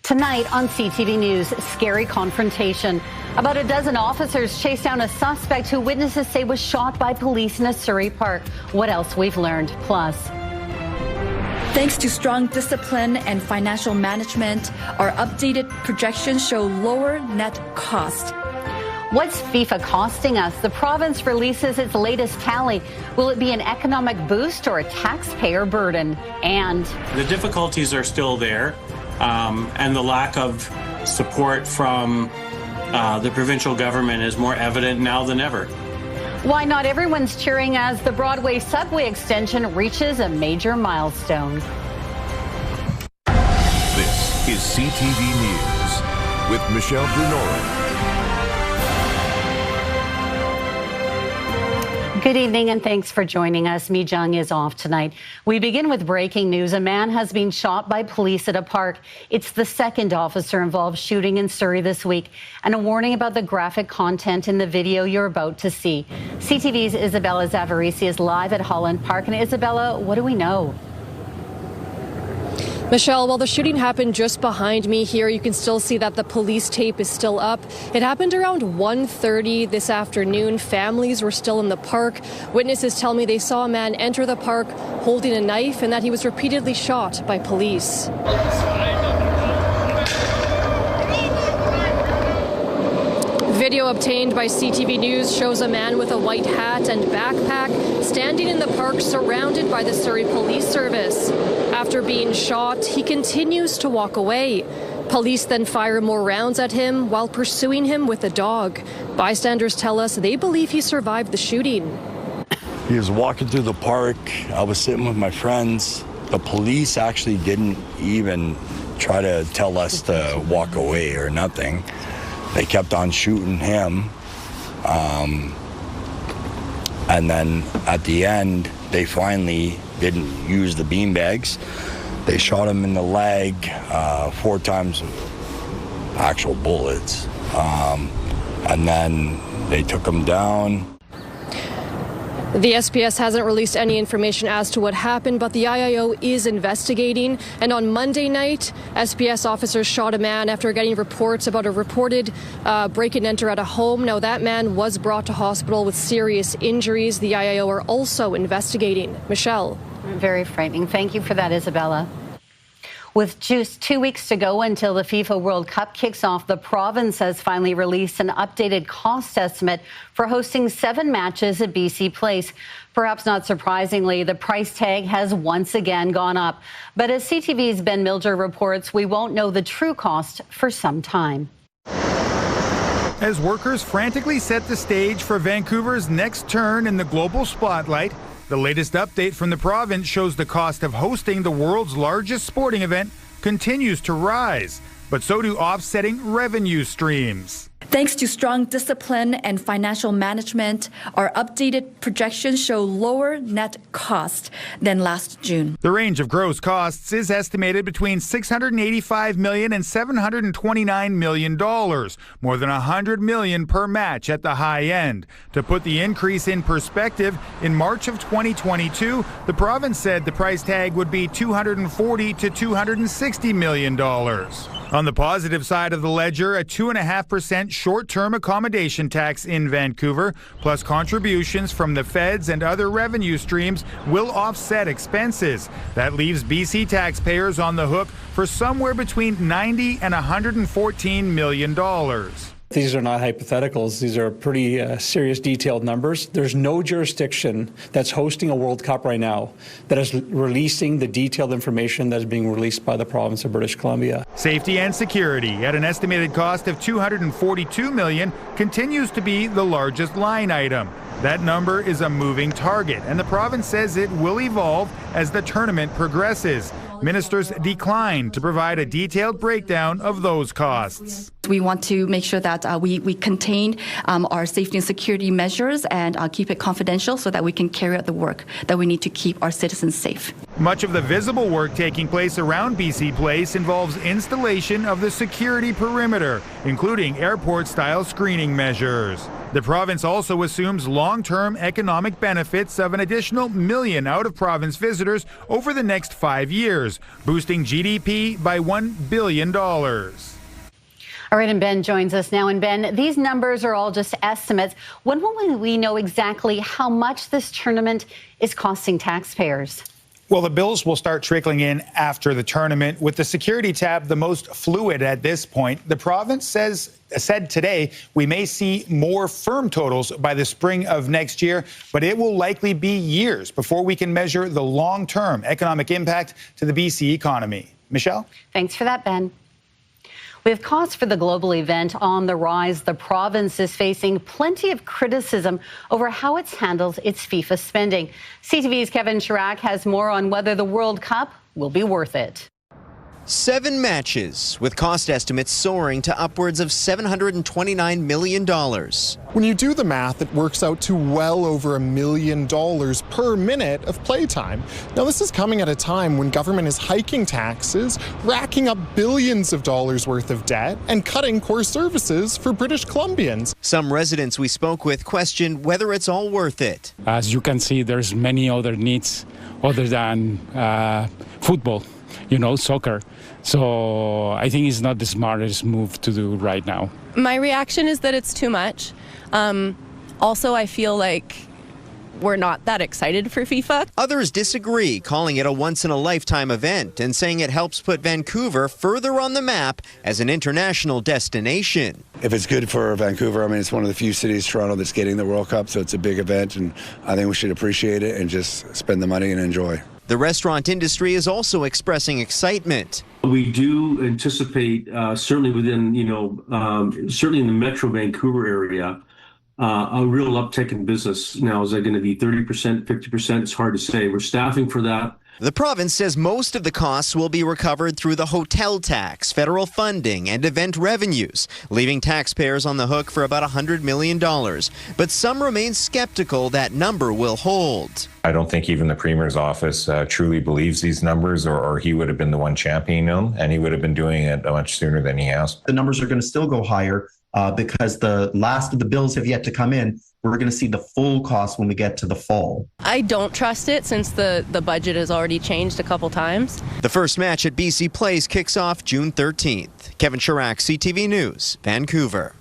Tonight on CTV News, scary confrontation. About a dozen officers chased down a suspect who witnesses say was shot by police in a Surrey park. What else we've learned? Plus, thanks to strong discipline and financial management, our updated projections show lower net cost. What's FIFA costing us? The province releases its latest tally. Will it be an economic boost or a taxpayer burden? And the difficulties are still there, and the lack of support from the provincial government is more evident now than ever. Why not everyone's cheering as the Broadway subway extension reaches a major milestone. This is CTV News with Michelle Brunoren. Good evening and thanks for joining us. Mi Jung is off tonight. We begin with breaking news. A man has been shot by police at a park. It's the second officer-involved shooting in Surrey this week. And a warning about the graphic content in the video you're about to see. CTV's Isabella Zavarisi is live at Holland Park. And Isabella, what do we know? Michelle, while the shooting happened just behind me here, you can still see that the police tape is still up. It happened around 1:30 this afternoon. Families were still in the park. Witnesses tell me they saw a man enter the park holding a knife and that he was repeatedly shot by police. Video obtained by CTV News shows a man with a white hat and backpack standing in the park surrounded by the Surrey Police Service. After being shot, he continues to walk away. Police then fire more rounds at him while pursuing him with a dog. Bystanders tell us they believe he survived the shooting. He was walking through the park. I was sitting with my friends. The police actually didn't even try to tell us to walk away or nothing. They kept on shooting him. And then at the end, they finally didn't use the beanbags. They shot him in the leg 4 times, actual bullets. And then they took him down. The SPS hasn't released any information as to what happened, but the IIO is investigating. And on Monday night, SPS officers shot a man after getting reports about a reported break-and-enter at a home. Now, that man was brought to hospital with serious injuries. The IIO are also investigating. Michelle. Very frightening. Thank you for that, Isabella. With just 2 weeks to go until the FIFA World Cup kicks off, the province has finally released an updated cost estimate for hosting 7 matches at BC Place. Perhaps not surprisingly, the price tag has once again gone up. But as CTV's Ben Milger reports, we won't know the true cost for some time. As workers frantically set the stage for Vancouver's next turn in the global spotlight, the latest update from the province shows the cost of hosting the world's largest sporting event continues to rise, but so do offsetting revenue streams. Thanks to strong discipline and financial management, our updated projections show lower net cost than last June. The range of gross costs is estimated between $685 million and $729 million, more than $100 million per match at the high end. To put the increase in perspective, in March of 2022, the province said the price tag would be $240 to $260 million. On the positive side of the ledger, a 2.5% short-term accommodation tax in Vancouver, plus contributions from the feds and other revenue streams will offset expenses. That leaves BC taxpayers on the hook for somewhere between $90 and $114 million. These are not hypotheticals. These are pretty serious, detailed numbers. There's no jurisdiction that's hosting a World Cup right now that is releasing the detailed information that is being released by the province of British Columbia. Safety and security, at an estimated cost of $242 million, continues to be the largest line item. That number is a moving target, and the province says it will evolve as the tournament progresses. Ministers declined to provide a detailed breakdown of those costs. We want to make sure that we contain our safety and security measures and keep it confidential so that we can carry out the work that we need to keep our citizens safe. Much of the visible work taking place around BC Place involves installation of the security perimeter, including airport-style screening measures. The province also assumes long-term economic benefits of an additional million out-of-province visitors over the next 5 years, boosting GDP by $1 billion. All right, and Ben joins us now. And Ben, these numbers are all just estimates. When will we know exactly how much this tournament is costing taxpayers? Well, the bills will start trickling in after the tournament, with the security tab the most fluid at this point. The province said today we may see more firm totals by the spring of next year, but it will likely be years before we can measure the long-term economic impact to the BC economy. Michelle? Thanks for that, Ben. With costs for the global event on the rise, the province is facing plenty of criticism over how it's handled its FIFA spending. CTV's Kevin Chirac has more on whether the World Cup will be worth it. 7 matches, with cost estimates soaring to upwards of $729 million. When you do the math, it works out to well over $1 million per minute of playtime. Now, this is coming at a time when government is hiking taxes, racking up billions of dollars worth of debt, and cutting core services for British Columbians. Some residents we spoke with question whether it's all worth it. As you can see, there's many other needs other than football, soccer. So I think it's not the smartest move to do right now. My reaction is that it's too much. Also, I feel like we're not that excited for FIFA. Others disagree, calling it a once-in-a-lifetime event and saying it helps put Vancouver further on the map as an international destination. If it's good for Vancouver, it's one of the few cities, Toronto, that's getting the World Cup, so it's a big event, and I think we should appreciate it and just spend the money and enjoy. The restaurant industry is also expressing excitement. We do anticipate, certainly within, certainly in the Metro Vancouver area, a real uptick in business. Now, is that going to be 30%, 50%? It's hard to say. We're staffing for that. The province says most of the costs will be recovered through the hotel tax, federal funding, and event revenues, leaving taxpayers on the hook for about $100 million. But some remain skeptical that number will hold. I don't think even the Premier's office truly believes these numbers, or he would have been the one championing them, and he would have been doing it much sooner than he has. The numbers are going to still go higher because the last of the bills have yet to come in. We're going to see the full cost when we get to the fall. I don't trust it since the budget has already changed a couple times. The first match at BC Place kicks off June 13th. Kevin Chirac, CTV News, Vancouver.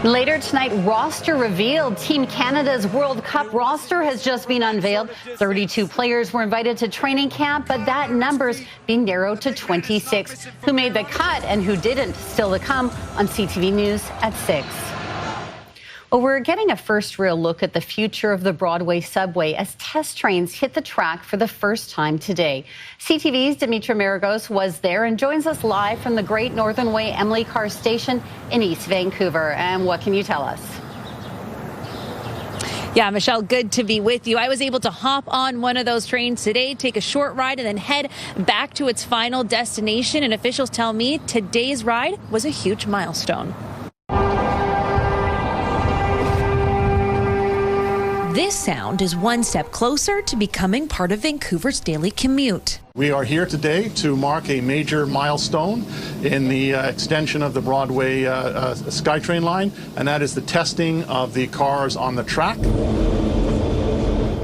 Later tonight, roster revealed. Team Canada's World Cup roster has just been unveiled. 32 players were invited to training camp, but that number's being narrowed to 26. Who made the cut and who didn't? Still to come on CTV News at 6. Well, we're getting a first real look at the future of the Broadway subway as test trains hit the track for the first time today. CTV's Dimitra Maragos was there and joins us live from the Great Northern Way Emily Carr Station in East Vancouver. And what can you tell us? Yeah, Michelle, good to be with you. I was able to hop on one of those trains today, take a short ride, and then head back to its final destination. And officials tell me today's ride was a huge milestone. This sound is one step closer to becoming part of Vancouver's daily commute. We are here today to mark a major milestone in the extension of the Broadway SkyTrain line, and that is the testing of the cars on the track.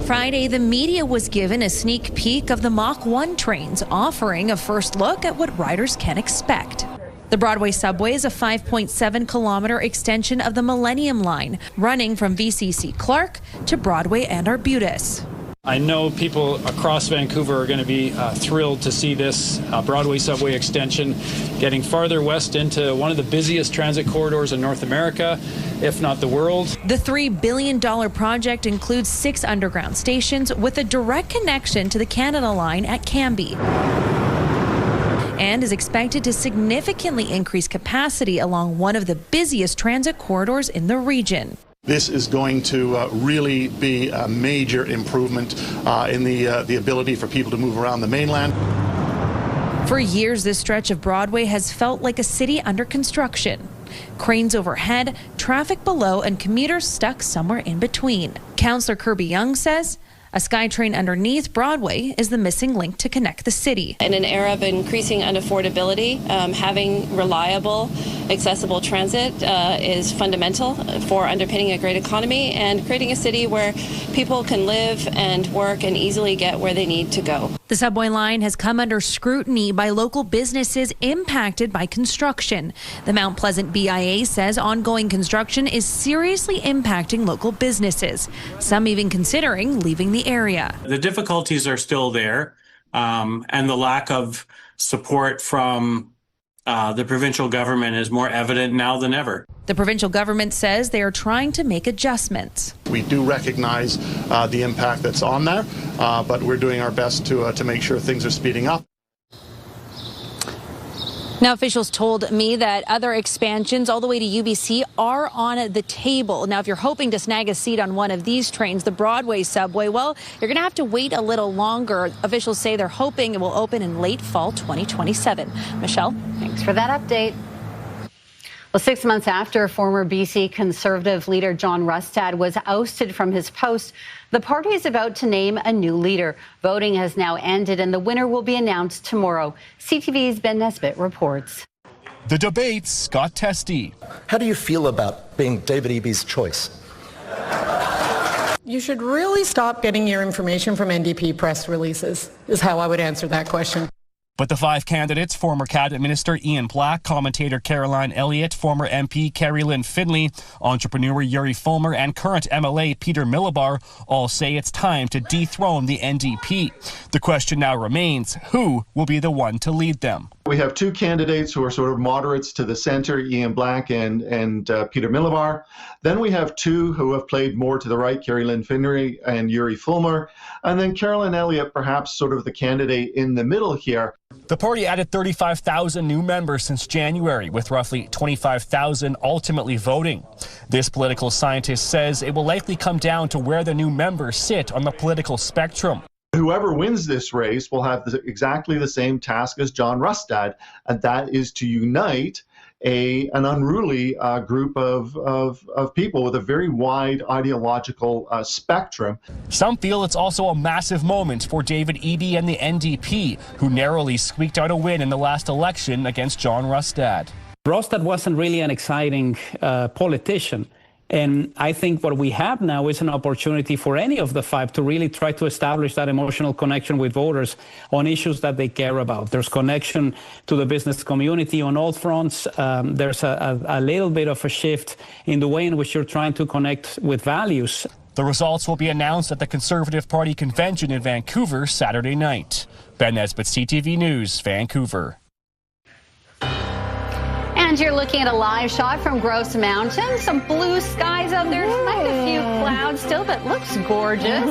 Friday, the media was given a sneak peek of the Mach 1 trains, offering a first look at what riders can expect. The Broadway subway is a 5.7-kilometer extension of the Millennium Line, running from VCC Clark to Broadway and Arbutus. I know people across Vancouver are going to be thrilled to see this Broadway subway extension getting farther west into one of the busiest transit corridors in North America, if not the world. The $3 billion project includes 6 underground stations with a direct connection to the Canada Line at Cambie, and is expected to significantly increase capacity along one of the busiest transit corridors in the region. This is going to really be a major improvement in the ability for people to move around the mainland. For years, this stretch of Broadway has felt like a city under construction. Cranes overhead, traffic below, and commuters stuck somewhere in between. Councillor Kirby Young says A SkyTrain underneath Broadway is the missing link to connect the city. In an era of increasing unaffordability, having reliable, accessible transit is fundamental for underpinning a great economy and creating a city where people can live and work and easily get where they need to go. The subway line has come under scrutiny by local businesses impacted by construction. The Mount Pleasant BIA says ongoing construction is seriously impacting local businesses, some even considering leaving the area. The difficulties are still there, and the lack of support from the provincial government is more evident now than ever. The provincial government says they are trying to make adjustments. We do recognize the impact that's on there, but we're doing our best to make sure things are speeding up. Now, officials told me that other expansions all the way to UBC are on the table. Now, if you're hoping to snag a seat on one of these trains, the Broadway subway, well, you're going to have to wait a little longer. Officials say they're hoping it will open in late fall 2027. Michelle? Thanks for that update. Well, 6 months after former BC Conservative leader John Rustad was ousted from his post, the party is about to name a new leader. Voting has now ended and the winner will be announced tomorrow. CTV's Ben Nesbitt reports. The debates got testy. How do you feel about being David Eby's choice? You should really stop getting your information from NDP press releases, is how I would answer that question. But the 5 candidates, former Cabinet Minister Ian Black, commentator Caroline Elliott, former MP Carrie Lynn Finley, entrepreneur Yuri Fulmer, and current MLA Peter Millibar, all say it's time to dethrone the NDP. The question now remains, who will be the one to lead them? We have 2 candidates who are sort of moderates to the center, Ian Black and Peter Millibar. Then we have 2 who have played more to the right, Carrie Lynn Finley and Yuri Fulmer. And then Caroline Elliott, perhaps sort of the candidate in the middle here. The party added 35,000 new members since January, with roughly 25,000 ultimately voting. This political scientist says it will likely come down to where the new members sit on the political spectrum. Whoever wins this race will have exactly the same task as John Rustad, and that is to unite an unruly group of people with a very wide ideological spectrum. Some feel it's also a massive moment for David Eby and the NDP, who narrowly squeaked out a win in the last election against John Rustad. Rustad wasn't really an exciting politician. And I think what we have now is an opportunity for any of the 5 to really try to establish that emotional connection with voters on issues that they care about. There's connection to the business community on all fronts. There's a little bit of a shift in the way in which you're trying to connect with values. The results will be announced at the Conservative Party convention in Vancouver Saturday night. Ben Nesbitt, CTV News, Vancouver. And you're looking at a live shot from Grouse Mountain. Some blue skies out there. Quite a few clouds still, but looks gorgeous.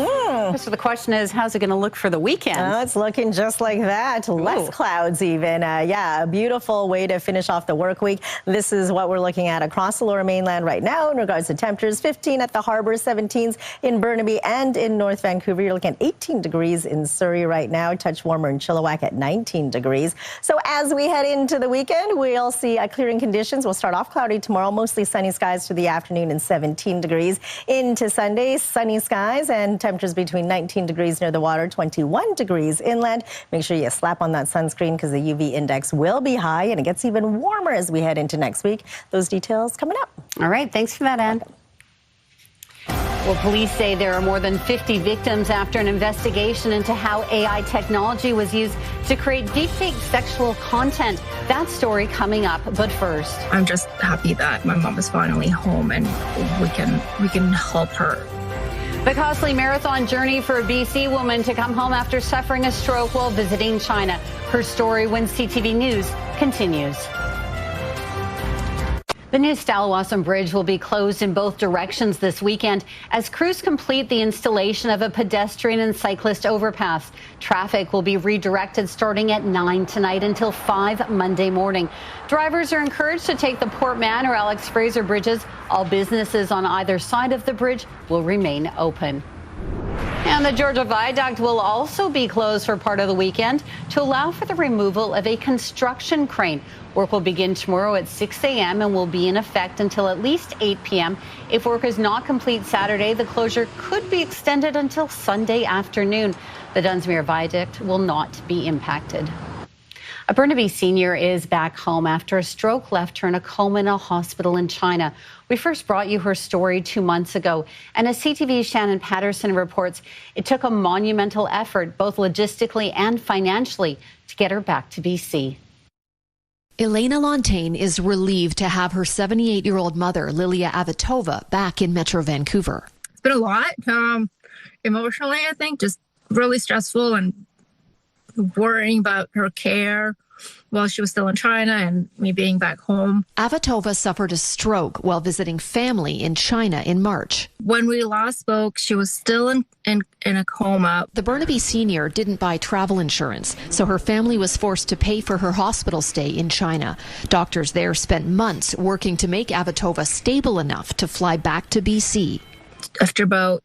So the question is, how's it going to look for the weekend? It's looking just like that. Less clouds even. Yeah, a beautiful way to finish off the work week. This is what we're looking at across the Lower Mainland right now in regards to temperatures. 15 at the Harbour, 17s in Burnaby and in North Vancouver. You're looking at 18 degrees in Surrey right now. A touch warmer in Chilliwack at 19 degrees. So as we head into the weekend, we'll see clearing conditions. We'll start off cloudy tomorrow, mostly sunny skies through the afternoon and 17 degrees. Into Sunday, sunny skies and temperatures between 19 degrees near the water, 21 degrees inland. Make sure you slap on that sunscreen because the UV index will be high and it gets even warmer as we head into next week. Those details coming up. All right. Thanks for that, Ann. Well, police say there are more than 50 victims after an investigation into how AI technology was used to create deepfake sexual content. That story coming up, but first. I'm just happy that my mom is finally home and we can help her. The costly marathon journey for a BC woman to come home after suffering a stroke while visiting China. Her story when CTV News continues. The new Stalawasan Bridge will be closed in both directions this weekend as crews complete the installation of a pedestrian and cyclist overpass. Traffic will be redirected starting at 9 tonight until 5 Monday morning. Drivers are encouraged to take the Port Mann or Alex Fraser bridges. All businesses on either side of the bridge will remain open. And the Georgia Viaduct will also be closed for part of the weekend to allow for the removal of a construction crane. Work will begin tomorrow at 6 a.m. and will be in effect until at least 8 p.m. If work is not complete Saturday, the closure could be extended until Sunday afternoon. The Dunsmuir Viaduct will not be impacted. A Burnaby senior is back home after a stroke left her in a coma in a hospital in China. We first brought you her story 2 months ago, and as CTV's Shannon Patterson reports, it took a monumental effort, both logistically and financially, to get her back to BC. Elena Lontaine is relieved to have her 78-year-old mother, Lilia Avitova, back in Metro Vancouver. It's been a lot, emotionally, I think, just really stressful and worrying about her care while she was still in China and me being back home. Avitova suffered a stroke while visiting family in China in March. When we last spoke, she was still in a coma. The Burnaby senior didn't buy travel insurance, so her family was forced to pay for her hospital stay in China. Doctors there spent months working to make Avitova stable enough to fly back to BC. After about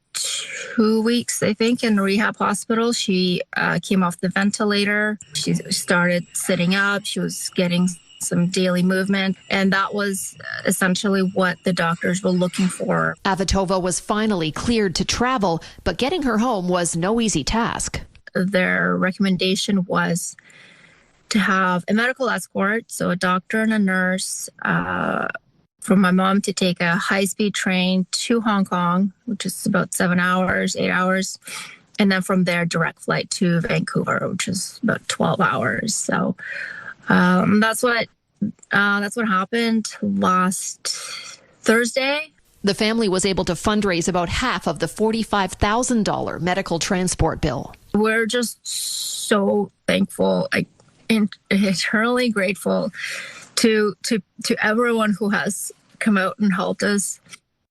2 weeks, I think, in the rehab hospital, she came off the ventilator. She started sitting up. She was getting some daily movement, and that was essentially what the doctors were looking for. Avitova was finally cleared to travel, but getting her home was no easy task. Their recommendation was to have a medical escort, so a doctor and a nurse, for my mom to take a high-speed train to Hong Kong, which is about 7 hours, 8 hours, and then from there, direct flight to Vancouver, which is about 12 hours. So that's what happened last Thursday. The family was able to fundraise about half of the $45,000 medical transport bill. We're just so thankful, and eternally grateful to everyone who has come out and helped us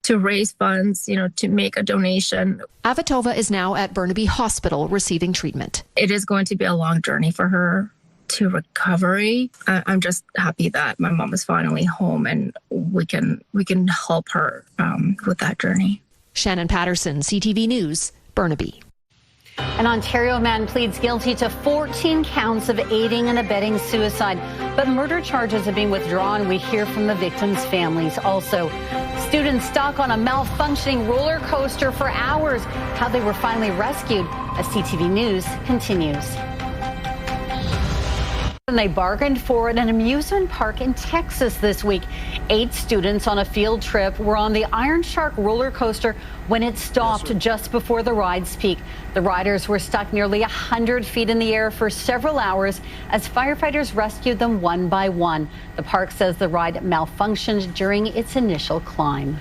to raise funds, to make a donation. Avitova is now at Burnaby Hospital receiving treatment. It is going to be a long journey for her to recovery. I'm just happy that my mom is finally home and we can help her with that journey. Shannon Patterson, CTV News, Burnaby. An Ontario man pleads guilty to 14 counts of aiding and abetting suicide, but murder charges have been withdrawn. We hear from the victims' families. Also, students stuck on a malfunctioning roller coaster for hours, how they were finally rescued as CTV News continues. And they bargained for at an amusement park in Texas this week. 8 students on a field trip were on the Iron Shark roller coaster when it stopped just before the ride's peak. The riders were stuck nearly 100 feet in the air for several hours as firefighters rescued them one by one. The park says the ride malfunctioned during its initial climb.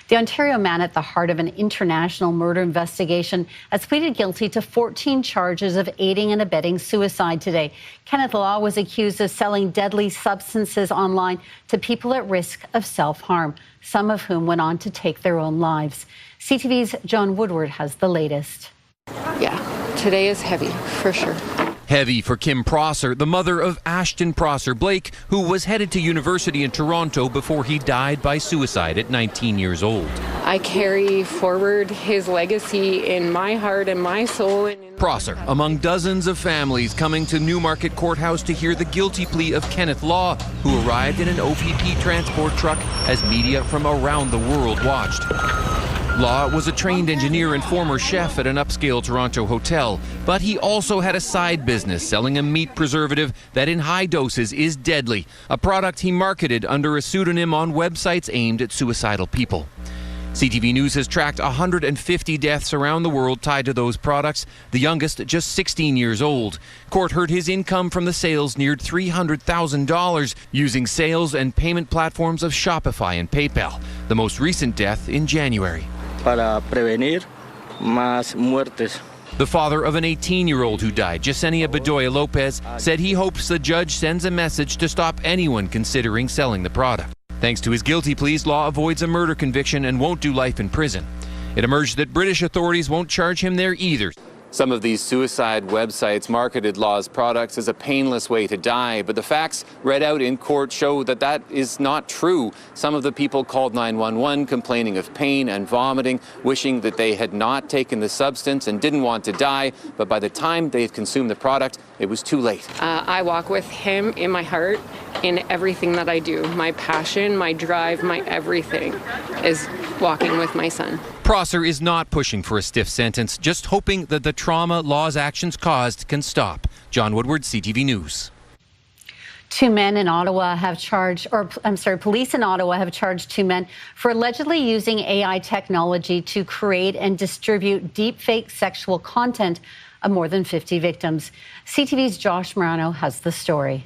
The Ontario man at the heart of an international murder investigation has pleaded guilty to 14 charges of aiding and abetting suicide today. Kenneth Law was accused of selling deadly substances online to people at risk of self-harm, some of whom went on to take their own lives. CTV's John Woodward has the latest. Yeah, today is heavy, for sure. Heavy for Kim Prosser, the mother of Ashton Prosser Blake, who was headed to university in Toronto before he died by suicide at 19 years old. I carry forward his legacy in my heart and my soul. Prosser, among dozens of families coming to Newmarket Courthouse to hear the guilty plea of Kenneth Law, who arrived in an OPP transport truck as media from around the world watched. Law was a trained engineer and former chef at an upscale Toronto hotel, but he also had a side business selling a meat preservative that in high doses is deadly, a product he marketed under a pseudonym on websites aimed at suicidal people. CTV News has tracked 150 deaths around the world tied to those products, the youngest just 16 years old. Court heard his income from the sales neared $300,000 using sales and payment platforms of Shopify and PayPal, the most recent death in January. Para prevenir más muertes. The father of an 18-year-old who died, Yesenia Bedoya Lopez, said he hopes the judge sends a message to stop anyone considering selling the product. Thanks to his guilty pleas, Law avoids a murder conviction and won't do life in prison. It emerged that British authorities won't charge him there either. Some of these suicide websites marketed Law's products as a painless way to die, but the facts read out in court show that that is not true. Some of the people called 911 complaining of pain and vomiting, wishing that they had not taken the substance and didn't want to die, but by the time they had consumed the product, it was too late. I walk with him in my heart in everything that I do. My passion, my drive, my everything is walking with my son. Prosser is not pushing for a stiff sentence, just hoping that the trauma Law's actions caused can stop. John Woodward, CTV News. Two men in Ottawa have charged, police in Ottawa have charged two men for allegedly using AI technology to create and distribute deepfake sexual content of more than 50 victims. CTV's Josh Morano has the story.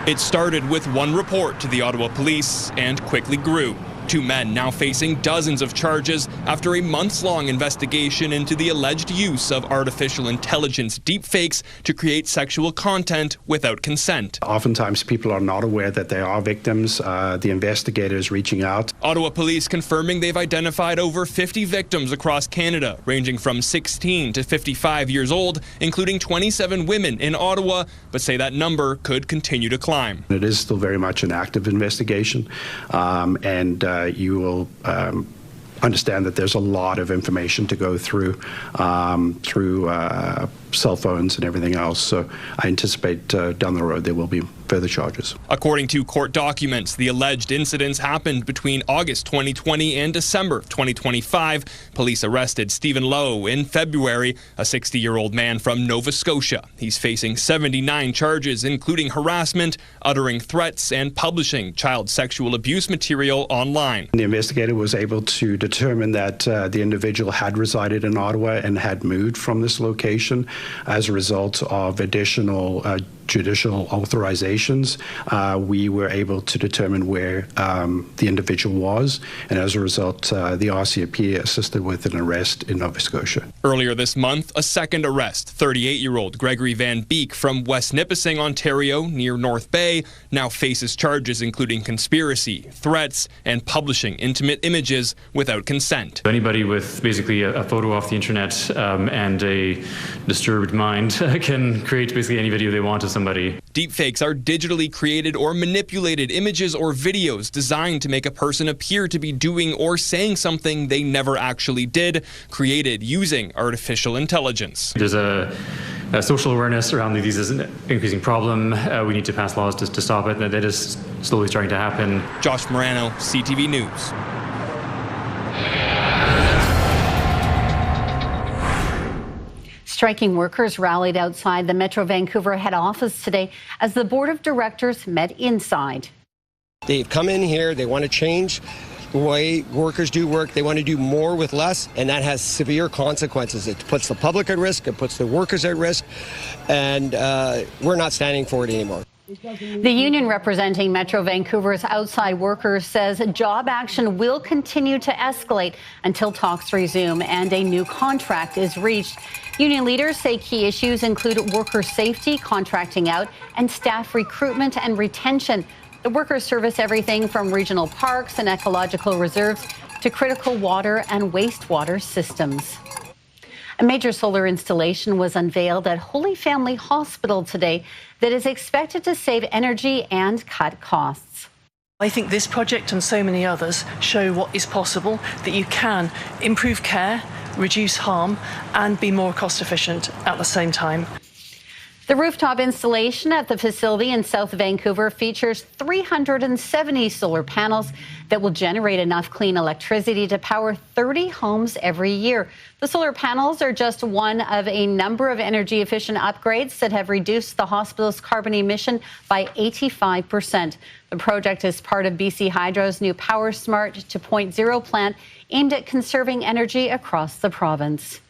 It started with one report to the Ottawa police and quickly grew. Two men now facing dozens of charges after a months-long investigation into the alleged use of artificial intelligence deepfakes to create sexual content without consent. Oftentimes people are not aware that they are victims. The investigator is reaching out. Ottawa police confirming they've identified over 50 victims across Canada, ranging from 16 to 55 years old, including 27 women in Ottawa, but say that number could continue to climb. It is still very much an active investigation, and you will understand that there's a lot of information to go through cell phones and everything else. So I anticipate down the road there will be further charges. According to court documents, the alleged incidents happened between August 2020 and December 2025. Police arrested Stephen Lowe in February, a 60-year-old man from Nova Scotia. He's facing 79 charges, including harassment, uttering threats, and publishing child sexual abuse material online. The investigator was able to determine that the individual had resided in Ottawa and had moved from this location as a result of additional judicial authorizations. We were able to determine where the individual was, and as a result, the RCMP assisted with an arrest in Nova Scotia. Earlier this month, a second arrest. 38-year-old Gregory Van Beek from West Nipissing, Ontario, near North Bay, now faces charges including conspiracy, threats, and publishing intimate images without consent. Anybody with basically a photo off the internet and a disturbed mind can create basically any video they want of somebody. Deepfakes are digitally created or manipulated images or videos designed to make a person appear to be doing or saying something they never actually did, created using artificial intelligence. There's a social awareness around these is an increasing problem. We need to pass laws to stop it, and that is slowly starting to happen. Josh Morano, CTV News. Striking workers rallied outside the Metro Vancouver head office today as the board of directors met inside. They've come in here, they want to change the way workers do work. They want to do more with less, and that has severe consequences. It puts the public at risk, it puts the workers at risk, and we're not standing for it anymore. The union representing Metro Vancouver's outside workers says job action will continue to escalate until talks resume and a new contract is reached. Union leaders say key issues include worker safety, contracting out, and staff recruitment and retention. The workers service everything from regional parks and ecological reserves to critical water and wastewater systems. A major solar installation was unveiled at Holy Family Hospital today that is expected to save energy and cut costs. I think this project and so many others show what is possible, that you can improve care, reduce harm, and be more cost efficient at the same time. The rooftop installation at the facility in South Vancouver features 370 solar panels that will generate enough clean electricity to power 30 homes every year. The solar panels are just one of a number of energy-efficient upgrades that have reduced the hospital's carbon emission by 85%. The project is part of BC Hydro's new Power Smart 2.0 plant aimed at conserving energy across the province.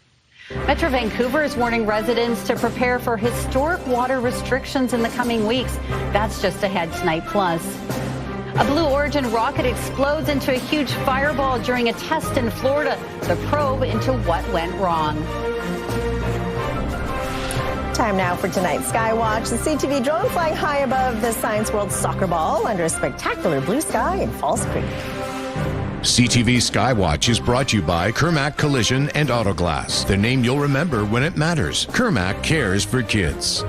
Metro Vancouver is warning residents to prepare for historic water restrictions in the coming weeks. That's just ahead tonight. Plus, a Blue Origin rocket explodes into a huge fireball during a test in Florida. The probe into what went wrong. Time now for tonight's Skywatch. The CTV drone flying high above the Science World soccer ball under a spectacular blue sky in Falls Creek. CTV Skywatch is brought to you by Kermac Collision and Autoglass, the name you'll remember when it matters. Kermac cares for kids.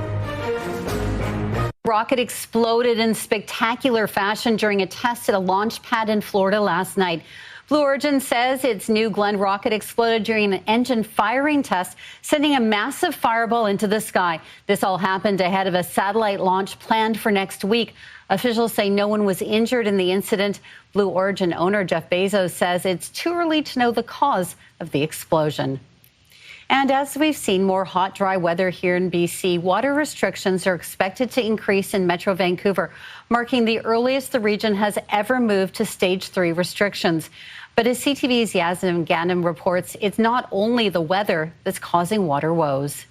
Rocket exploded in spectacular fashion during a test at a launch pad in Florida last night. Blue Origin says its New Glenn rocket exploded during an engine firing test, sending a massive fireball into the sky. This all happened ahead of a satellite launch planned for next week. Officials say no one was injured in the incident. Blue Origin owner Jeff Bezos says it's too early to know the cause of the explosion. And as we've seen more hot, dry weather here in BC, water restrictions are expected to increase in Metro Vancouver, marking the earliest the region has ever moved to Stage 3 restrictions. But as CTV's Yasmin Ghanem reports, it's not only the weather that's causing water woes.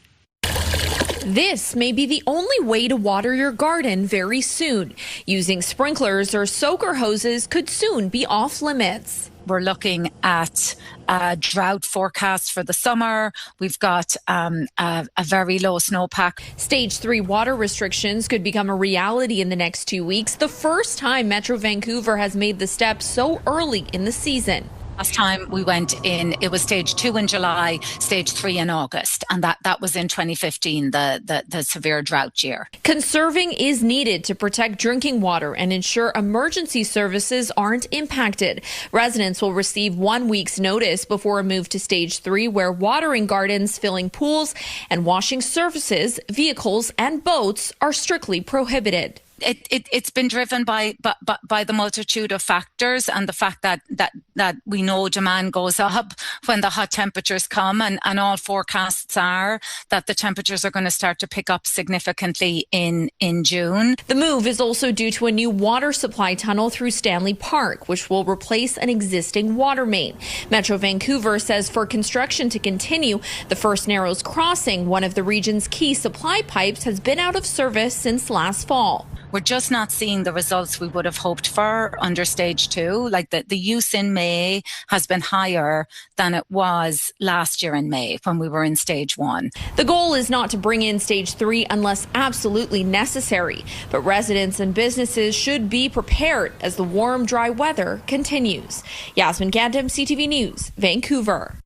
This may be the only way to water your garden very soon. Using sprinklers or soaker hoses could soon be off limits. We're looking at a drought forecast for the summer. We've got a very low snowpack. Stage 3 water restrictions could become a reality in the next 2 weeks, the first time Metro Vancouver has made the step so early in the season. Last time we went in, it was Stage 2 in July, Stage 3 in August, and that was in 2015, the severe drought year. Conserving is needed to protect drinking water and ensure emergency services aren't impacted. Residents will receive 1 week's notice before a move to Stage 3, where watering gardens, filling pools, and washing surfaces, vehicles, and boats are strictly prohibited. It's been driven by the multitude of factors, and the fact that we know demand goes up when the hot temperatures come, and all forecasts are that the temperatures are going to start to pick up significantly in June. The move is also due to a new water supply tunnel through Stanley Park, which will replace an existing water main. Metro Vancouver says for construction to continue, the First Narrows Crossing, one of the region's key supply pipes, has been out of service since last fall. We're just not seeing the results we would have hoped for under Stage 2. Like the use in May has been higher than it was last year in May when we were in Stage 1. The goal is not to bring in Stage 3 unless absolutely necessary, but residents and businesses should be prepared as the warm, dry weather continues. Yasmin Ghanem, CTV News, Vancouver.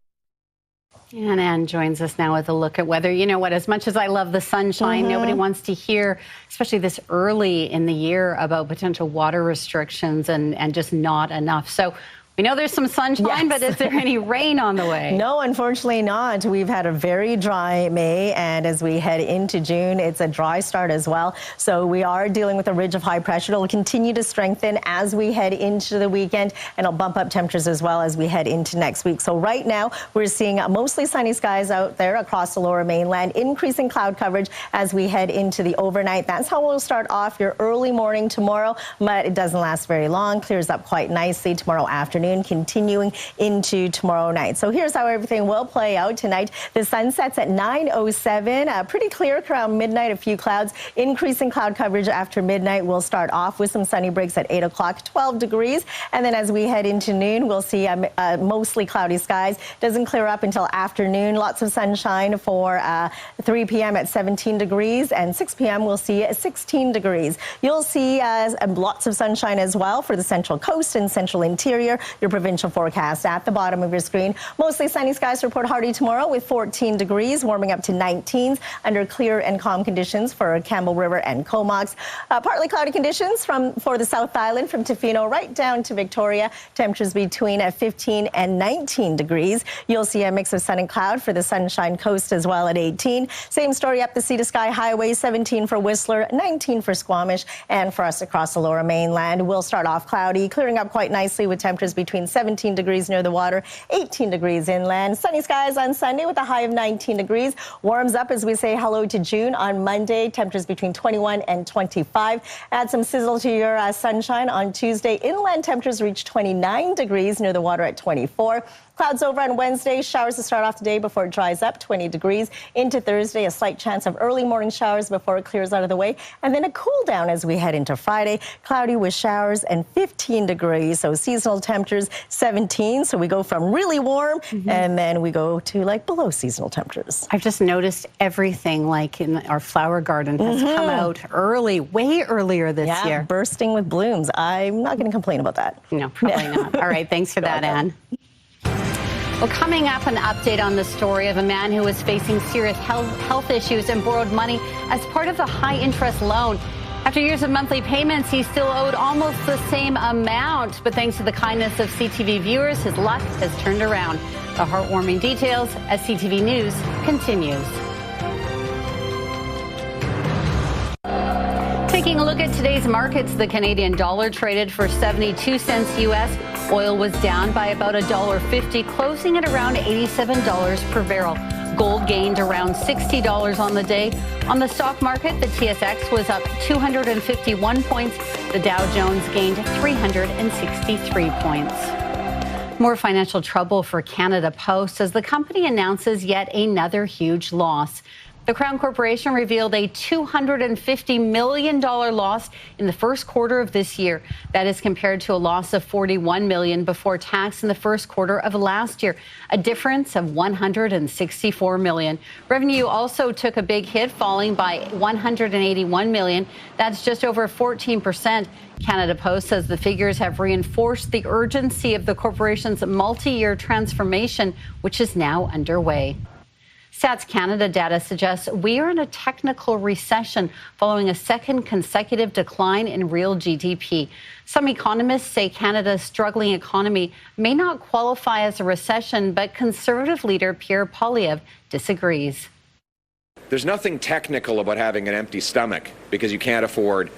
And Anne joins us now with a look at weather. You know what, as much as I love the sunshine, nobody wants to hear, especially this early in the year, about potential water restrictions and just not enough. So we know there's some sunshine, but is there any rain on the way? No, unfortunately not. We've had a very dry May, and as we head into June, it's a dry start as well. So we are dealing with a ridge of high pressure. It'll continue to strengthen as we head into the weekend, and it'll bump up temperatures as well as we head into next week. So right now, we're seeing mostly sunny skies out there across the lower mainland, increasing cloud coverage as we head into the overnight. That's how we'll start off your early morning tomorrow, but it doesn't last very long. Clears up quite nicely tomorrow afternoon, continuing into tomorrow night. So here's how everything will play out tonight. The sun sets at 9:07. Pretty clear around midnight, a few clouds. Increasing cloud coverage after midnight. We'll start off with some sunny breaks at 8 o'clock, 12 degrees. And then as we head into noon, we'll see mostly cloudy skies. Doesn't clear up until afternoon. Lots of sunshine for 3 p.m. at 17 degrees. And 6 p.m. we'll see 16 degrees. You'll see lots of sunshine as well for the Central Coast and Central Interior. Your provincial forecast at the bottom of your screen. Mostly sunny skies for Port Hardy tomorrow with 14 degrees, warming up to 19s under clear and calm conditions for Campbell River and Comox. Partly cloudy conditions for the South Island from Tofino right down to Victoria. Temperatures between 15 and 19 degrees. You'll see a mix of sun and cloud for the Sunshine Coast as well at 18. Same story up the Sea to Sky Highway, 17 for Whistler, 19 for Squamish, and for us across the lower mainland. We'll start off cloudy, clearing up quite nicely with temperatures between 17 degrees near the water, 18 degrees inland. Sunny skies on Sunday with a high of 19 degrees. Warms up as we say hello to June on Monday. Temperatures between 21 and 25. Add some sizzle to your sunshine on Tuesday. Inland temperatures reach 29 degrees near the water at 24. Clouds over on Wednesday. Showers to start off the day before it dries up, 20 degrees. Into Thursday, a slight chance of early morning showers before it clears out of the way. And then a cool down as we head into Friday. Cloudy with showers and 15 degrees. So seasonal temperatures 17. So we go from really warm and then we go to like below seasonal temperatures. I've just noticed everything like in our flower garden has come out early, way earlier this year. Bursting with blooms. I'm not going to complain about that. No, probably not. All right, thanks for that, Anne. Well, coming up, an update on the story of a man who was facing serious health issues and borrowed money as part of a high-interest loan. After years of monthly payments, he still owed almost the same amount. But thanks to the kindness of CTV viewers, his luck has turned around. The heartwarming details as CTV News continues. Taking a look at today's markets, the Canadian dollar traded for 72 cents U.S. Oil was down by about $1.50, closing at around $87 per barrel. Gold gained around $60 on the day. On the stock market, the TSX was up 251 points. The Dow Jones gained 363 points. More financial trouble for Canada Post as the company announces yet another huge loss. The Crown Corporation revealed a $250 million loss in the first quarter of this year. That is compared to a loss of $41 million before tax in the first quarter of last year, a difference of $164 million. Revenue also took a big hit, falling by $181 million. That's just over 14%. Canada Post says the figures have reinforced the urgency of the corporation's multi-year transformation, which is now underway. Stats Canada data suggests we are in a technical recession following a second consecutive decline in real GDP. Some economists say Canada's struggling economy may not qualify as a recession, but Conservative leader Pierre Poilievre disagrees. There's nothing technical about having an empty stomach because you can't afford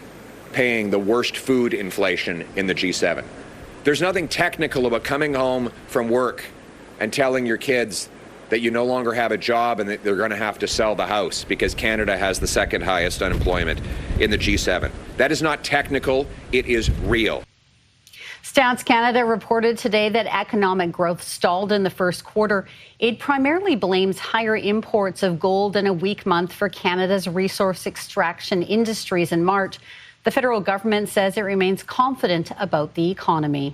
paying the worst food inflation in the G7. There's nothing technical about coming home from work and telling your kids that you no longer have a job and that they're going to have to sell the house because Canada has the second highest unemployment in the G7. That is not technical, it is real. Stats Canada reported today that economic growth stalled in the first quarter. It primarily blames higher imports of gold and a weak month for Canada's resource extraction industries in March. The federal government says it remains confident about the economy.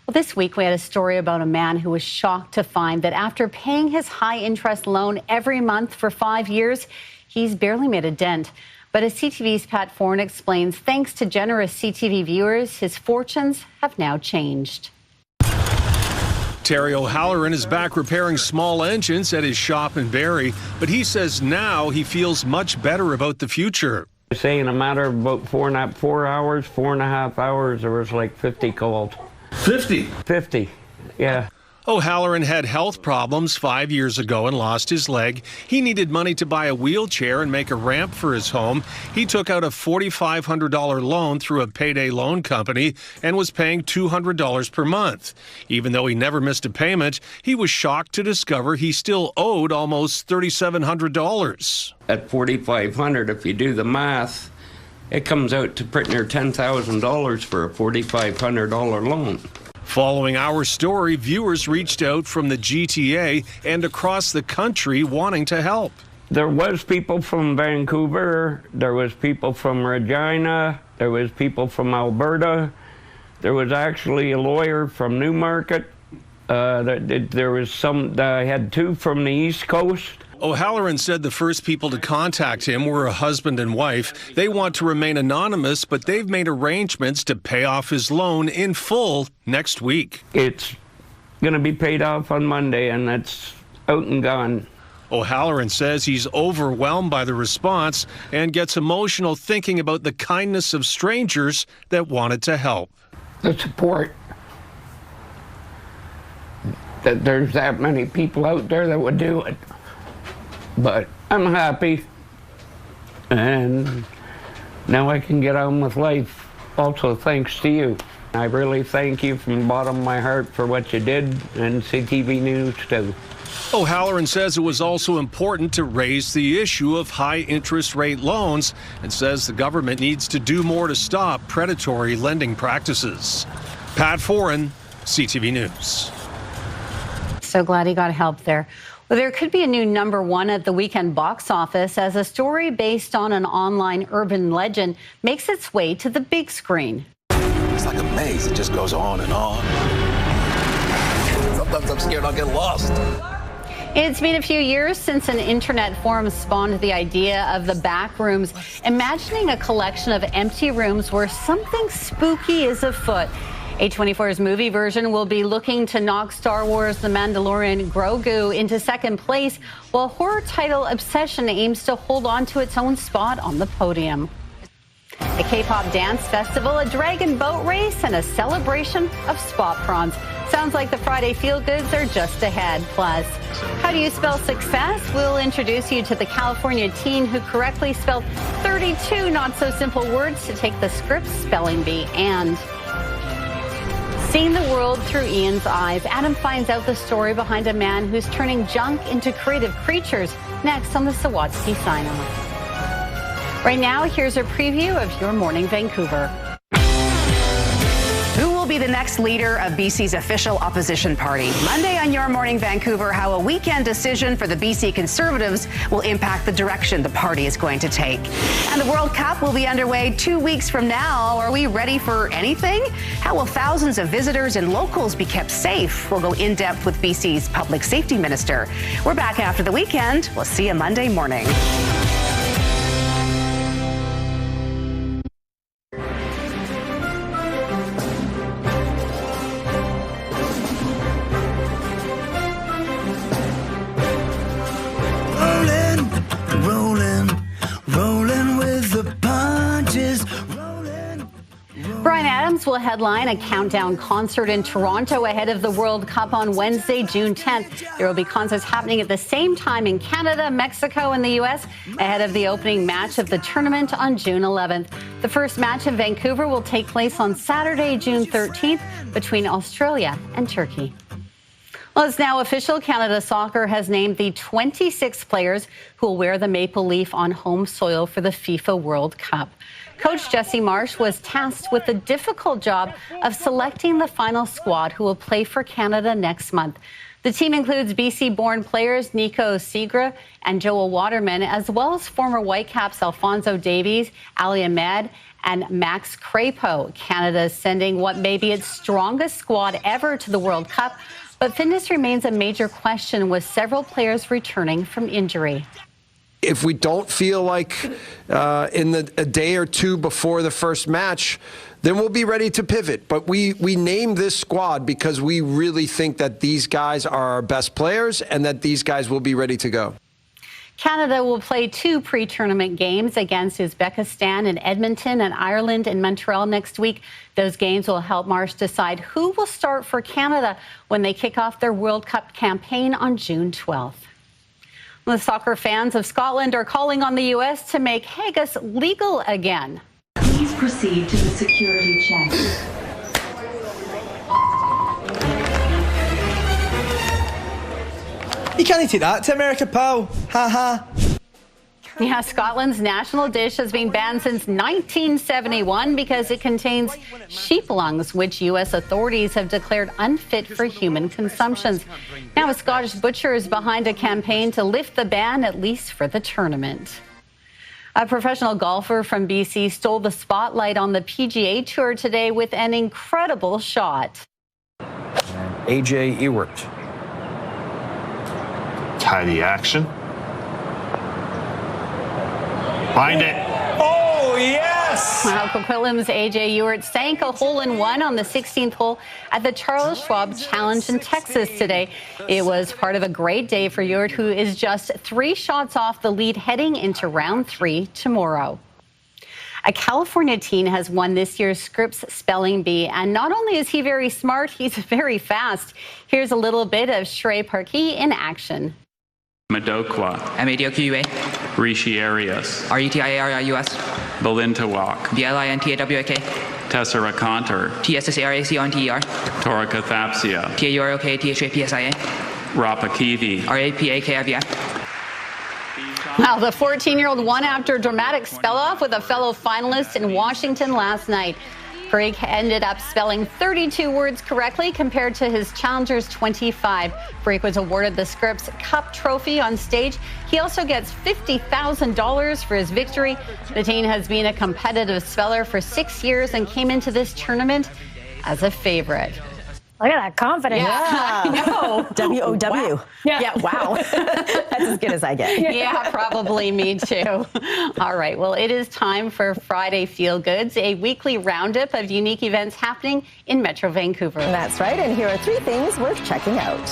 Well, this week we had a story about a man who was shocked to find that after paying his high-interest loan every month for 5 years, he's barely made a dent. But as CTV's Pat Foran explains, thanks to generous CTV viewers, his fortunes have now changed. Terry O'Halloran is back repairing small engines at his shop in Barrie, but he says now he feels much better about the future. Say in a matter of about 4.5 hours, there was like 50 calls. 50, yeah. O'Halloran had health problems 5 years ago and lost his leg. He needed money to buy a wheelchair and make a ramp for his home. He took out a $4,500 loan through a payday loan company and was paying $200 per month. Even though he never missed a payment, he was shocked to discover he still owed almost $3,700. At $4,500, if you do the math, it comes out to pretty near $10,000 for a $4,500 loan. Following our story, viewers reached out from the GTA and across the country wanting to help. There was people from Vancouver, there was people from Regina, there was people from Alberta, there was actually a lawyer from Newmarket, there was some, I had two from the East Coast. O'Halloran said the first people to contact him were a husband and wife. They want to remain anonymous, but they've made arrangements to pay off his loan in full next week. It's going to be paid off on Monday, and it's out and gone. O'Halloran says he's overwhelmed by the response and gets emotional thinking about the kindness of strangers that wanted to help. The support. That there's that many people out there that would do it. But I'm happy, and now I can get on with life. Also, thanks to you. I really thank you from the bottom of my heart for what you did, and CTV News too. O'Halloran says it was also important to raise the issue of high interest rate loans and says the government needs to do more to stop predatory lending practices. Pat Foran, CTV News. So glad he got help there. Well, there could be a new #1 at the weekend box office as a story based on an online urban legend makes its way to the big screen. It's like a maze. It just goes on and on. Sometimes I'm scared I'll get lost. It's been a few years since an internet forum spawned the idea of the back rooms, imagining a collection of empty rooms where something spooky is afoot. A24's movie version will be looking to knock Star Wars The Mandalorian Grogu into second place, while horror title Obsession aims to hold on to its own spot on the podium. A K-pop dance festival, a dragon boat race, and a celebration of spot prawns. Sounds like the Friday feel-goods are just ahead. Plus, how do you spell success? We'll introduce you to the California teen who correctly spelled 32 not-so-simple words to take the Scripps spelling bee. And seeing the world through Ian's eyes, Adam finds out the story behind a man who's turning junk into creative creatures. Next on the Sawatsky Sign-Off. Right now, here's a preview of Your Morning Vancouver. Who will be the next leader of BC's official opposition party? Monday on Your Morning Vancouver, how a weekend decision for the BC Conservatives will impact the direction the party is going to take. And the World Cup will be underway 2 weeks from now. Are we ready for anything? How will thousands of visitors and locals be kept safe? We'll go in depth with BC's Public Safety Minister. We're back after the weekend. We'll see you Monday morning. Will headline a countdown concert in Toronto ahead of the World Cup on Wednesday, June 10th. There will be concerts happening at the same time in Canada, Mexico, and the U.S. ahead of the opening match of the tournament on June 11th. The first match in Vancouver will take place on Saturday, June 13th, between Australia and Turkey. Well, it's now official. Canada Soccer has named the 26 players who will wear the maple leaf on home soil for the FIFA World Cup. Coach Jesse Marsh was tasked with the difficult job of selecting the final squad who will play for Canada next month. The team includes BC-born players Nico Segra and Joel Waterman, as well as former Whitecaps Alphonso Davies, Ali Ahmed, and Max Crepeau. Canada is sending what may be its strongest squad ever to the World Cup, but fitness remains a major question with several players returning from injury. If we don't feel like in a day or two before the first match, then we'll be ready to pivot. But we named this squad because we really think that these guys are our best players and that these guys will be ready to go. Canada will play 2 pre-tournament games against Uzbekistan in Edmonton and Ireland in Montreal next week. Those games will help Marsh decide who will start for Canada when they kick off their World Cup campaign on June 12th. The soccer fans of Scotland are calling on the U.S. to make haggis legal again. Please proceed to the security check. You can't eat that to America, pal. Ha ha. Yeah, Scotland's national dish has been banned since 1971 because it contains sheep lungs, which U.S. authorities have declared unfit for human consumption. Now, a Scottish butcher is behind a campaign to lift the ban, at least for the tournament. A professional golfer from BC stole the spotlight on the PGA Tour today with an incredible shot. AJ Ewert. Tie the action. Find it. Oh, yes! Wow, Coquitlam's AJ Ewert sank a hole-in-one on the 16th hole at the Charles Schwab Challenge in Texas today. It was part of a great day for Ewert, who is just 3 shots off the lead heading into round 3 tomorrow. A California teen has won this year's Scripps Spelling Bee, and not only is he very smart, he's very fast. Here's a little bit of Shrey Parkey in action. Madokwa. M-A-D-O-Q-U-A. Rishi Arias. R-E-T-I-A-R-I-U-S. Balintawak. B-L-I-N-T-A-W-A-K. Tessera Conter. T-S-S-A-R-A-C-O-N-T-E-R. Torika Thapsia. T-A-U-R-O-K-T-H-A-P-S-I-A. Rapakivy. R-A-P-A-K-I-V-I. Wow, the 14-year-old won after a dramatic spell-off with a fellow finalist in Washington last night. Greg ended up spelling 32 words correctly compared to his challenger's 25. Greg was awarded the Scripps Cup trophy on stage. He also gets $50,000 for his victory. The teen has been a competitive speller for 6 years and came into this tournament as a favorite. Look at that confidence. Yeah, I know. W-O-W. Wow. Yeah, wow. That's as good as I get. Yeah, probably me too. All right, well, it is time for Friday Feel Goods, a weekly roundup of unique events happening in Metro Vancouver. That's right, and here are 3 things worth checking out.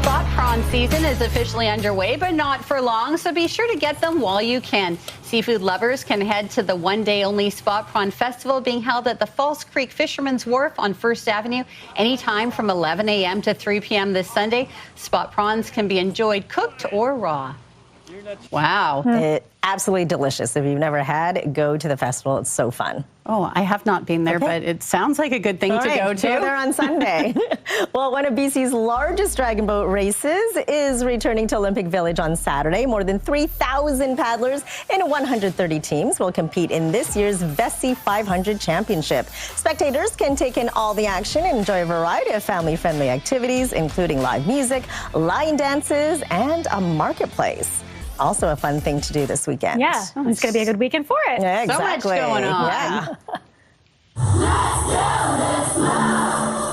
Spot prawn season is officially underway, but not for long, so be sure to get them while you can. Seafood lovers can head to the one-day-only Spot Prawn Festival being held at the False Creek Fisherman's Wharf on 1st Avenue anytime from 11 a.m. to 3 p.m. this Sunday. Spot prawns can be enjoyed cooked or raw. Wow. It's absolutely delicious. If you've never had, go to the festival. It's so fun. Oh, I have not been there, but it sounds like a good thing to go to. Go there on Sunday. Well, one of BC's largest dragon boat races is returning to Olympic Village on Saturday. More than 3,000 paddlers in 130 teams will compete in this year's Vessi 500 Championship. Spectators can take in all the action and enjoy a variety of family-friendly activities, including live music, line dances, and a marketplace. Also a fun thing to do this weekend. Yeah, it's going to be a good weekend for it. Yeah, exactly. So much going on. Yeah. Let's do this now.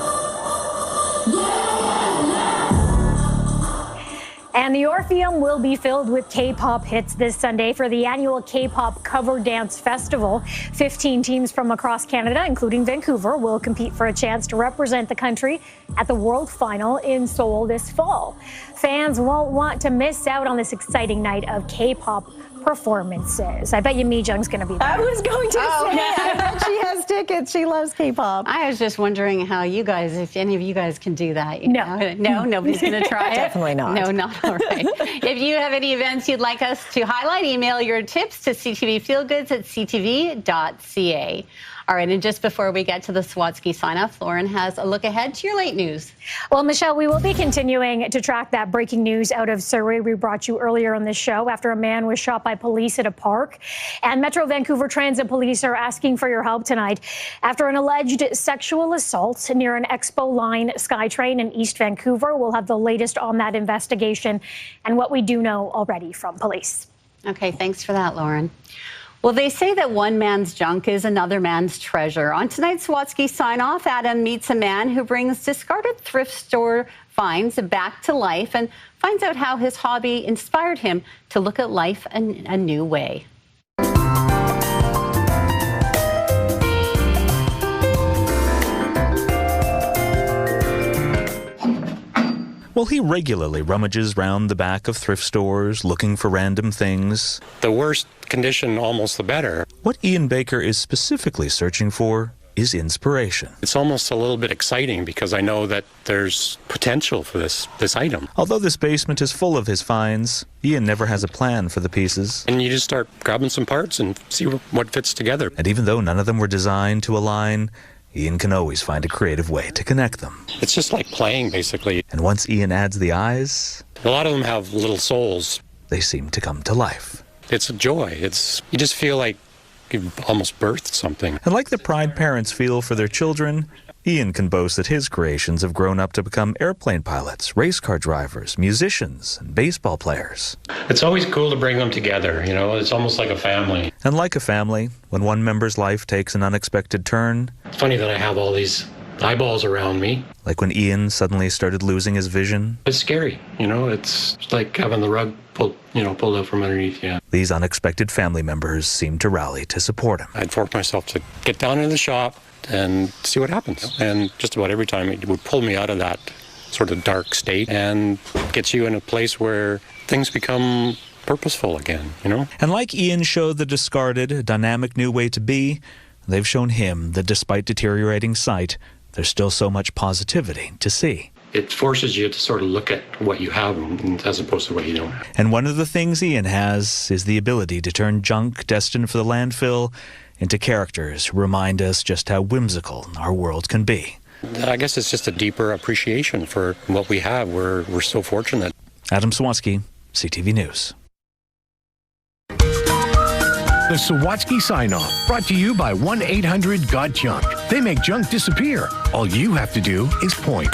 And the Orpheum will be filled with K-pop hits this Sunday for the annual K-pop Cover Dance Festival. 15 teams from across Canada, including Vancouver, will compete for a chance to represent the country at the World Final in Seoul this fall. Fans won't want to miss out on this exciting night of K-pop performances. I bet you Mi Jung's going to be there. I was going to say, I bet she has tickets. She loves K-pop. I was just wondering how you guys, if any of you guys can do that. No, nobody's going to try it? Definitely not. No, not all right. If you have any events you'd like us to highlight, email your tips to ctvfeelgoods@ctv.ca. All right, and just before we get to the Swatsky sign-off, Lauren has a look ahead to your late news. Well, Michelle, we will be continuing to track that breaking news out of Surrey we brought you earlier on this show after a man was shot by police at a park. And Metro Vancouver Transit Police are asking for your help tonight after an alleged sexual assault near an Expo Line SkyTrain in East Vancouver. We'll have the latest on that investigation and what we do know already from police. Okay, thanks for that, Lauren. Well, they say that one man's junk is another man's treasure. On tonight's Swatsky sign-off, Adam meets a man who brings discarded thrift store finds back to life and finds out how his hobby inspired him to look at life in a new way. Well, he regularly rummages round the back of thrift stores looking for random things. The worse condition, almost the better. What Ian Baker is specifically searching for is inspiration. It's almost a little bit exciting because I know that there's potential for this item. Although this basement is full of his finds, Ian never has a plan for the pieces. And you just start grabbing some parts and see what fits together. And even though none of them were designed to align, Ian can always find a creative way to connect them. It's just like playing, basically. And once Ian adds the eyes, a lot of them have little souls. They seem to come to life. It's a joy. You just feel like you've almost birthed something. And like the pride parents feel for their children, Ian can boast that his creations have grown up to become airplane pilots, race car drivers, musicians, and baseball players. It's always cool to bring them together, you know, it's almost like a family. And like a family, when one member's life takes an unexpected turn... It's funny that I have all these eyeballs around me. Like when Ian suddenly started losing his vision. It's scary, you know, it's like having the rug pulled out from underneath you. These unexpected family members seem to rally to support him. I'd force myself to get down into the shop and see what happens. And just about every time it would pull me out of that sort of dark state and gets you in a place where things become purposeful again, you know? And like Ian showed the discarded a dynamic new way to be, they've shown him that despite deteriorating sight, there's still so much positivity to see. It forces you to sort of look at what you have as opposed to what you don't have. And one of the things Ian has is the ability to turn junk destined for the landfill into characters who remind us just how whimsical our world can be. I guess it's just a deeper appreciation for what we have. We're so fortunate. Adam Swatsky, CTV News. The Sawatsky Sign-Off, brought to you by 1-800-GOT-JUNK. They make junk disappear. All you have to do is point.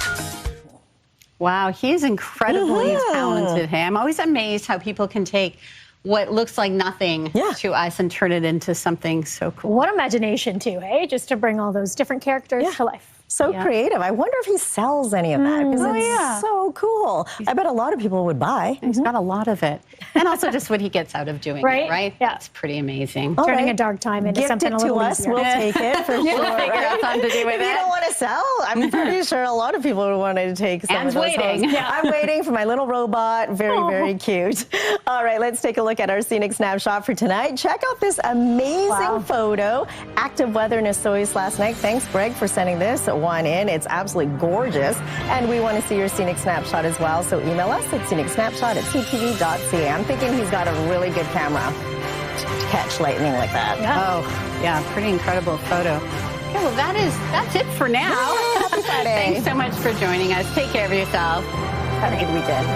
Wow, he's incredibly talented. Hey, I'm always amazed how people can take what looks like nothing to us and turn it into something so cool. What imagination, too, hey? Just to bring all those different characters to life. So creative. I wonder if he sells any of that because it's so cool. I bet a lot of people would buy. He's got a lot of it. And also just what he gets out of doing it, right? Yeah. It's pretty amazing. Turning a dark time into something a little easier. We'll take it for sure. We'll figure out something to do with If you don't want to sell, I'm pretty sure a lot of people would want to take some of those waiting. homes. I'm waiting for my little robot. Very, very cute. All right, let's take a look at our scenic snapshot for tonight. Check out this amazing photo. Active weather in Osoyoos last night. Thanks, Greg, for sending this one in. It's absolutely gorgeous. And we want to see your scenic snapshot as well. So email us at scenicsnapshot@ctv.ca. I'm thinking he's got a really good camera to catch lightning like that. Oh, yeah, pretty incredible photo. Okay, well, that's it for now. Happy Friday. Thanks so much for joining us. Take care of yourself. Have a good weekend.